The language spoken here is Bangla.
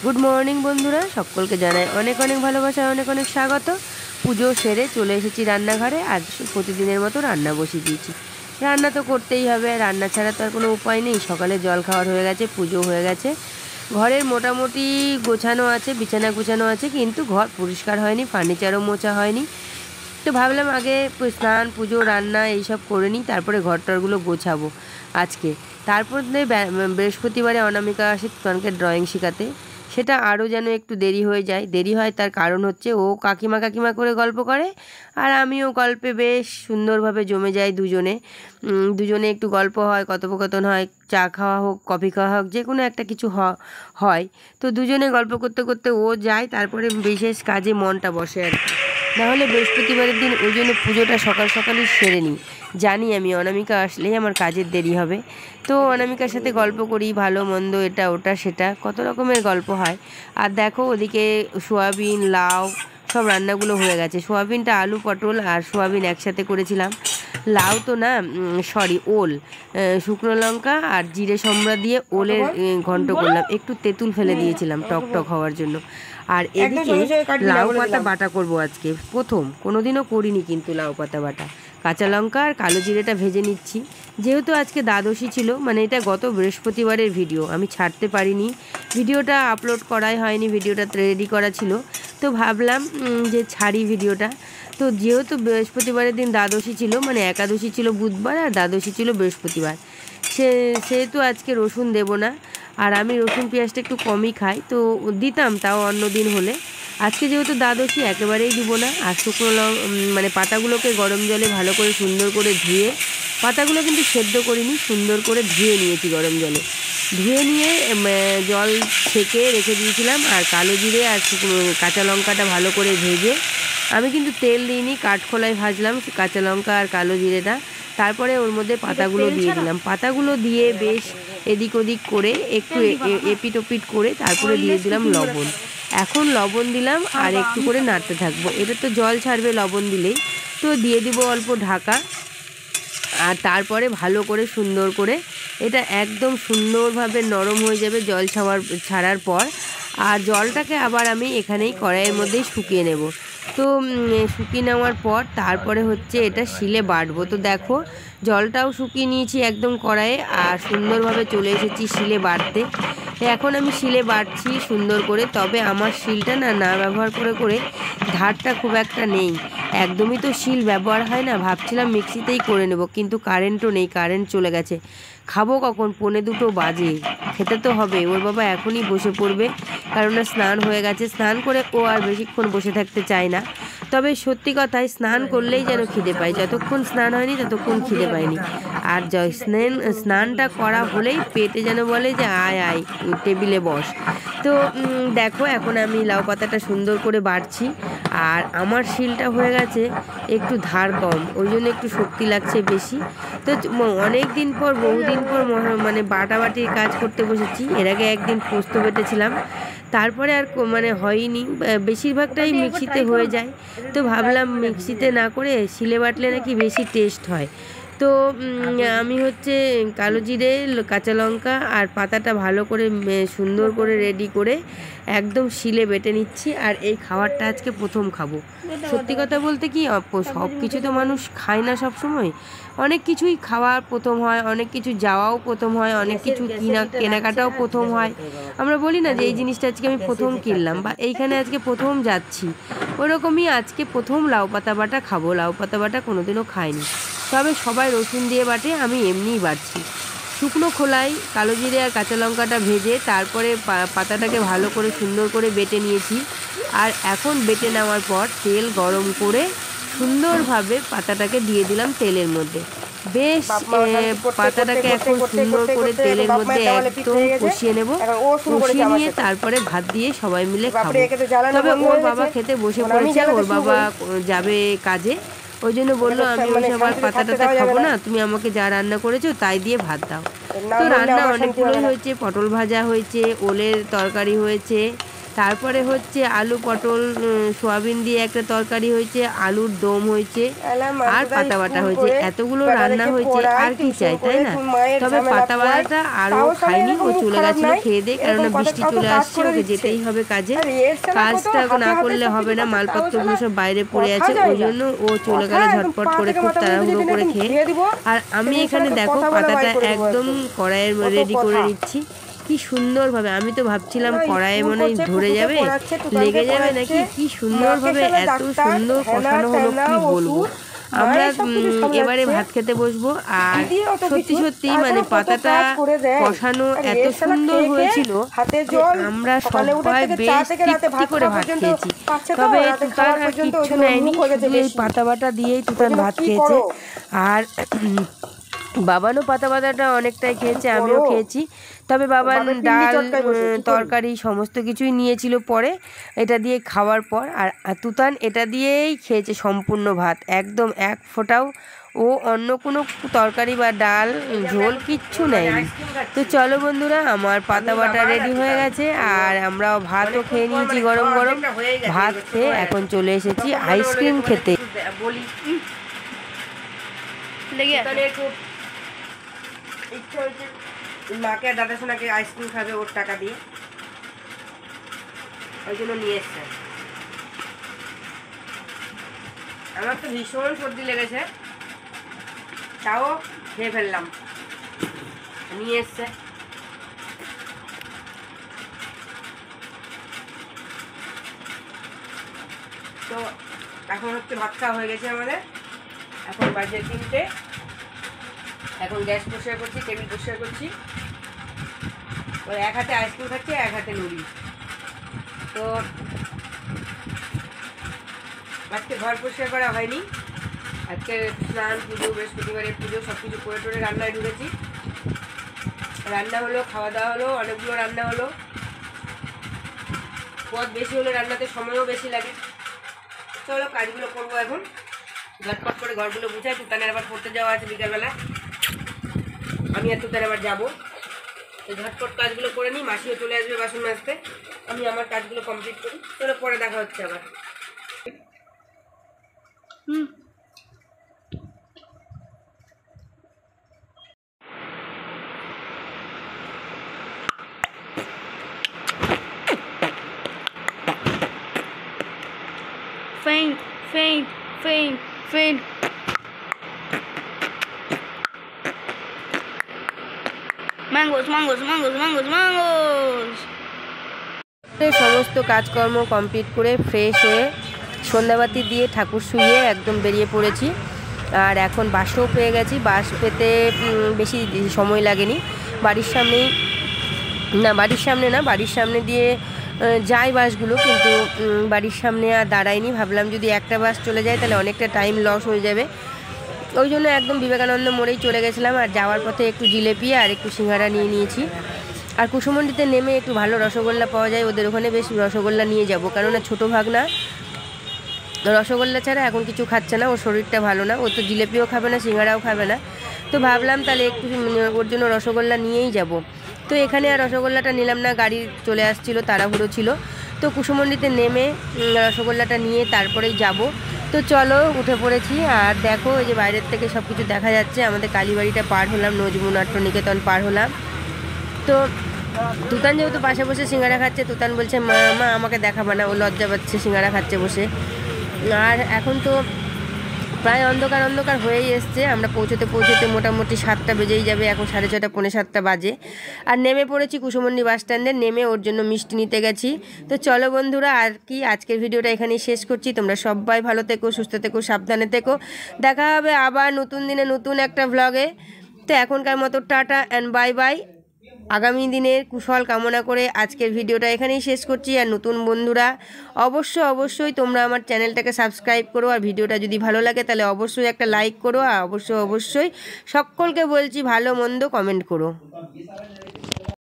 गुड मर्निंग बंधुरा सकलके जानाई अनेक अनेक भालोबासा अनेक अनेक स्वागत। पुजो सेरे चले एसेछि रान्नाघरे। आज प्रतिदिनेर मतो रान्ना बसिए दिएछि। रान्ना तो करतेई हबे, रान्ना छाड़ा तो आर कोनो उपाय नेই। सकाले जल खाওয়ার হয়ে গেছে, পুজো হয়ে গেছে, ঘরের মোটামুটি গোছানো আছে, বিছানা গোছানো আছে, কিন্তু ঘর পরিষ্কার হয়নি, ফার্নিচারও মোছা হয়নি। তো ভাবলাম আগে স্নান পুজো রান্না এইসব করে নিই, তারপরে ঘরটরগুলো গোছাবো আজকে। তারপর বৃহস্পতিবারে অনামিকা আসে তোমাকে ড্রয়িং শেখাতে, সেটা আরও যেন একটু দেরি হয়ে যায়। দেরি হয় তার কারণ হচ্ছে ও কাকিমা কাকিমা করে গল্প করে, আর আমিও গল্পে বেশ সুন্দরভাবে জমে যাই। দুজনে একটু গল্প হয়, কথোপকথন হয়, চা খাওয়া হোক, কফি খাওয়া হোক, যে কোনো একটা কিছু হয়। তো দুজনে গল্প করতে করতে ও যায়, তারপরে বিশেষ কাজে মনটা বসে আর কি। নাহলে বৃহস্পতিবারের দিন ওই জন্য পুজোটা সকাল সকালই সেরে নিই। জানি আমি অনামিকা আসলেই আমার কাজের দেরি হবে। তো অনামিকার সাথে গল্প করি, ভালো মন্দ, এটা ওটা সেটা, কত রকমের গল্প হয়। আর দেখো ওদিকে সোয়াবিন লাউ সব রান্নাগুলো হয়ে গেছে। সোয়াবিনটা আলু পটল আর সোয়াবিন একসাথে করেছিলাম। লাউ তো না, সরি, ওল, শুকনো লঙ্কা আর জিরে সম্বরা দিয়ে ওলের ঘন্ট করলাম। একটু তেঁতুল ফেলে দিয়েছিলাম টক টক হওয়ার জন্য। আর এদিকে লাউ পাতা বাটা করব আজকে, প্রথম, কোনোদিনও করিনি কিন্তু লাউ পাতা বাটা। কাঁচা লঙ্কা আর কালো জিরেটা ভেজে নিচ্ছি। যেহেতু আজকে দ্বাদশী ছিল, মানে এটা গত বৃহস্পতিবারের ভিডিও, আমি ছাড়তে পারিনি, ভিডিওটা আপলোড করাই হয়নি, ভিডিওটা রেডি করা ছিল। তো ভাবলাম যে ছাড়ি ভিডিওটা। তো যেহেতু বৃহস্পতিবারের দিন দ্বাদশী ছিল, মানে একাদশী ছিল বুধবার আর দ্বাদশী ছিল বৃহস্পতিবার, সেহেতু আজকে রসুন দেব না। আর আমি রসুন পেঁয়াজটা একটু কমই খাই, তো দিতাম তাও অন্য দিন হলে। আজকে যেহেতু দ্বাদশী একেবারেই দিব না। আর শুকনো মানে পাতাগুলোকে গরম জলে ভালো করে সুন্দর করে ধুয়ে, পাতাগুলো কিন্তু সেদ্ধ করিনি, সুন্দর করে ধুয়ে নিয়েছি গরম জলে। ধুয়ে নিয়ে জল ছেঁকে রেখে দিয়েছিলাম। আর কালো জিরে আর শুকনো কাঁচা লঙ্কাটা ভালো করে ভেজে, আমি কিন্তু তেল দিইনি, কাঠখোলায় ভাজলাম কাঁচা লঙ্কা আর কালো জিরেটা। তারপরে ওর মধ্যে পাতাগুলো দিয়ে দিলাম। পাতাগুলো দিয়ে বেশ এদিক ওদিক করে একটু এপিট ওপিট করে তারপরে দিয়ে দিলাম লবণ। এখন লবণ দিলাম আর একটু করে নাড়তে থাকবো। এটা তো জল ছাড়বে লবণ দিলেই, তো দিয়ে দিব অল্প ঢাকা। আর তারপরে ভালো করে সুন্দর করে এটা একদম সুন্দরভাবে নরম হয়ে যাবে জল ছাড়ার পর। আর জলটাকে আবার আমি এখানেই কড়াইয়ের মধ্যেই শুকিয়ে নেব। তো শুকিয়ে নেওয়ার পর তারপরে হচ্ছে এটা শিলে বাটবো। তো দেখো জলটাও শুকিয়ে নিয়েছি একদম কড়াইয়ে, আর সুন্দরভাবে চলে এসেছি শিলে বাটতে। এখন আমি শিলে বাটছি সুন্দর করে। তবে আমার শিলটা না ব্যবহার করে ধারটা খুব একটা নেই, একদমই তো শিল ব্যবহার হয় না। ভাবছিলাম মিক্সিতেই করে নেব, কিন্তু কারেন্টও নেই, কারেন্ট চলে গেছে। খাবো কখন, 1:45 বাজে, খেতে তো হবে। ওর বাবা এখনই বসে পড়বে, কারণ স্নান হয়ে গেছে। স্নান করে ও আর বেশিক্ষণ বসে থাকতে চায় না। তবে সত্যি কথাই স্নান করলেই যেন খিদে পায়, যতক্ষণ স্নান হয়নি ততক্ষণ খিদে পায়নি। আর স্নানটা করা হলেই পেটে যেন বলে যে আয় আয় টেবিলে বস। তো দেখো এখন আমি লাউ পাতাটা সুন্দর করে বাড়ছি। আর আমার শিলটা হয়ে গেছে একটু ধার কম, ওই জন্য একটু শক্তি লাগছে বেশি। তো অনেক দিন পর, বহুদিন পর মানে বাটাবাটির কাজ করতে বসেছি। এর আগে একদিন পোস্ত বেটেছিলাম, তারপরে আর মানে হয়নি, বেশিরভাগটাই মিক্সিতে হয়ে যায়। তো ভাবলাম মিক্সিতে না করে শিলে বাটলে নাকি বেশি টেস্ট হয়। তো আমি হচ্ছে কালো জিরে, কাঁচা লঙ্কা আর পাতাটা ভালো করে সুন্দর করে রেডি করে একদম শিলে বেটে নিচ্ছি। আর এই খাবারটা আজকে প্রথম খাবো। সত্যি কথা বলতে কি, সব কিছু তো মানুষ খায় না সব সময়। অনেক কিছুই খাওয়া প্রথম হয়, অনেক কিছু যাওয়াও প্রথম হয়, অনেক কিছু কেনাকাটাও প্রথম হয়। আমরা বলি না যে এই জিনিসটা আজকে আমি প্রথম কিনলাম বা এইখানে আজকে প্রথম যাচ্ছি, ওরকমই আজকে প্রথম লাউ পাতা বাটা খাবো। লাউ পাতা বাটা কোনোদিনও খাইনি, তবে সবাই রসুন দিয়ে বাটে, আমি এমনিই বাটছি। শুকনো খোলায় কালো জিরে আর কাঁচা লঙ্কাটা ভেজে তারপরে পাতাটাকে ভালো করে সুন্দর করে বেটে নিয়েছি। আর এখন বেটে নেওয়ার পর তেল গরম করে সুন্দরভাবে পাতাটাকে দিয়ে দিলাম তেলের মধ্যে। বেশ পাতাটাকে এখন সুন্দর করে তেলের মধ্যে একদম কষিয়ে নেব। কষিয়ে নিয়ে তারপরে ভাত দিয়ে সবাই মিলে খাবো। তবে ওর বাবা খেতে বসে পড়েছে, ওর বাবা যাবে কাজে, ওই জন্য বললো আমি ওই সবার পাতাটাতে খাবো না, তুমি আমাকে যা রান্না করেছো তাই দিয়ে ভাত দাও। তো রান্না অনেকগুলোই হয়েছে, পটল ভাজা হয়েছে, ওলের তরকারি হয়েছে, তারপরে হচ্ছে আলু পটল সোয়াবিন দিয়ে একটা তরকারি হয়েছে, আলুর দম হয়েছে, আর পাতা বাটা হয়েছে। এতগুলো রান্না হয়েছে, আর কি চাই, তাই না? তবে পাতা বাটাটা আরও খাইনি, ও চলে গেছিলো খেয়ে দিয়ে, কেননা বৃষ্টি চলে আসছে, ওকে যেতেই হবে কাজে। কাজটা না করলে হবে না, মালপত্রগুলো সব বাইরে পড়ে আছে, ওই জন্য ও চলে গেল ঝটপট করে, খুব তাড়াহুড়ো করে খেয়ে। আর আমি এখানে দেখো পাতাটা একদম কড়াইয়ের রেডি করে নিচ্ছি কি সুন্দরভাবে। আমি তো ভাবছিলাম কড়াইয়ে মনে হয় ধরে যাবে, লেগে যাবে নাকি, কি সুন্দরভাবে এত সুন্দর কষানো হলো কি বলবো। আমরা এবারে ভাত খেতে বসবো। আর সত্যি সত্যি মানে পাতাটা কষানো এত সুন্দর হয়েছিল যে আমরা সবাই বেশ তৃপ্তি করে ভাত খেয়েছি। তবে তুতান আর কিচ্ছু নেয়নি, শুধু এই পাতা বাটা দিয়েই তুতান ভাত খেয়েছে। আর বাবানও পাতা বাটাটা অনেকটাই খেয়েছে, আমিও খেয়েছি। তবে বাবা ডাল তরকারি সমস্ত কিছুই নিয়েছিল পরে এটা দিয়ে খাওয়ার পর। আর তুতান এটা দিয়েই খেয়েছে সম্পূর্ণ ভাত, একদম এক ফোঁটাও ও অন্য কোনো তরকারি বা ডাল ঝোল কিচ্ছু নেয়নি। তো চলো বন্ধুরা, আমার পাতা বাটা রেডি হয়ে গেছে, আর আমরাও ভাতও খেয়ে নিয়েছি গরম গরম। ভাত খেয়ে এখন চলে এসেছি আইসক্রিম খেতে। বলি ইচ্ছা হয়েছে মাকে আর দাদা সোনাকে আইসক্রিম খাবে ওর টাকা দিয়ে, ওই জন্য নিয়ে এসছে। আমার তো ভীষণ সর্দি লেগেছে, তাও খেয়ে ফেললাম, নিয়ে এসছে। তো এখন হচ্ছে ভাত খাওয়া হয়ে গেছে আমাদের, এখন বাজে 3টে। এখন গ্যাস পরিষ্কার করছি, টেবিল পরিষ্কার করছি। ওই এক হাতে আইসক্রিম খাচ্ছি, এক হাতে নুড়ি। তো আজকে ঘর পরিষ্কার করা হয়নি, আজকে স্নান পুজো বৃহস্পতিবারের পুজো সব কিছু করে টোরে রান্নায় ঢুকেছি। রান্না হলো, খাওয়া দাওয়া হলো, অনেকগুলো রান্না হলো। পদ বেশি হলে রান্নাতে সময়ও বেশি লাগে। চলো কাজগুলো করবো এখন, ঝটপট করে ঘরগুলো গুছাই। তুতানের আবার পড়তে যাওয়া আছে বিকালবেলা, আমি আর তুতান আবার যাবো। তো ঝটপট কাজগুলো করে নিই, মাসিও চলে আসবে বাসন মাজতে, আমি আমার কাজগুলো কমপ্লিট করি। চলো পরে দেখা হচ্ছে আবার। Faint, faint, faint, faint. Mangoes, mangoes, mangoes, mangoes, mangoes. সমস্ত কাজকর্ম কমপ্লিট করে ফ্রেশ হয়ে সন্ধ্যাবাতি দিয়ে ঠাকুর শুইয়ে একদম বেরিয়ে পড়েছি। আর এখন বাসও পেয়ে গেছি, বাস পেতে বেশি সময় লাগেনি। বাড়ির সামনেই বাড়ির সামনে দিয়ে যায় বাসগুলো, কিন্তু বাড়ির সামনে আর দাঁড়ায়নি। ভাবলাম যদি একটা বাস চলে যায় তাহলে অনেকটা টাইম লস হয়ে যাবে, ওই জন্য একদম বিবেকানন্দ মোড়েই চলে গেছিলাম। আর যাওয়ার পথে একটু জিলেপি আর একটু সিঙ্গারা নিয়ে নিয়েছি। আর কুসুমন্ডিতে নেমে একটু ভালো রসগোল্লা পাওয়া যায়, ওদের ওখানে বেশ রসগোল্লা নিয়ে যাব, কেননা ছোটো ভাগনা রসগোল্লা ছাড়া এখন কিছু খাচ্ছে না, ওর শরীরটা ভালো না, ও তো জিলেপিও খাবে না, সিঙ্গারাও খাবে না। তো ভাবলাম তাহলে একটু ওর জন্য রসগোল্লা নিয়েই যাব। তো এখানে আর রসগোল্লাটা নিলাম না, গাড়ি চলে আসছিলো, তাড়াহুড়ো ছিল। তো কুসুমন্ডিতে নেমে রসগোল্লাটা নিয়ে তারপরেই যাব। তো চলো উঠে পড়েছি। আর দেখো এই যে বাইরের থেকে সব কিছু দেখা যাচ্ছে। আমাদের কালীবাড়িটা পার হলাম, নজরুল নাট্যনিকেতন পার হলাম। তো তুতান যেহেতু পাশে বসে সিঙ্গারা খাচ্ছে, তুতান বলছে মা মা আমাকে দেখাবা না, ও লজ্জা পাচ্ছে সিঙ্গারা খাচ্ছে বসে। আর এখন তো প্রায় অন্ধকার অন্ধকার হয়েই এসছে, আমরা পৌঁছতে মোটামুটি 7টা বেজেই যাবে, এখন 6:30 পৌনে 7টা বাজে। আর নেমে পড়েছি কুসুমন্ডি বাস স্ট্যান্ডে, নেমে ওর জন্য মিষ্টি নিতে গেছি। তো চলো বন্ধুরা, আর কি আজকের ভিডিওটা এখানেই শেষ করছি। তোমরা সবাই ভালো থেকো, সুস্থ থেকো, সাবধানে থেকো। দেখা হবে আবার নতুন দিনে নতুন একটা ভ্লগে। তো এখনকার মতো টাটা অ্যান্ড বাই বাই। আগামী দিনের কুশল কামনা করে আজকের ভিডিওটা এখানেই শেষ করছি। আর নতুন বন্ধুরা অবশ্যই তোমরা আমার চ্যানেলটাকে সাবস্ক্রাইব করো, আর ভিডিওটা যদি ভালো লাগে তাহলে অবশ্যই একটা লাইক করো, আর অবশ্যই সকলকে বলছি ভালো মন্দ কমেন্ট করো।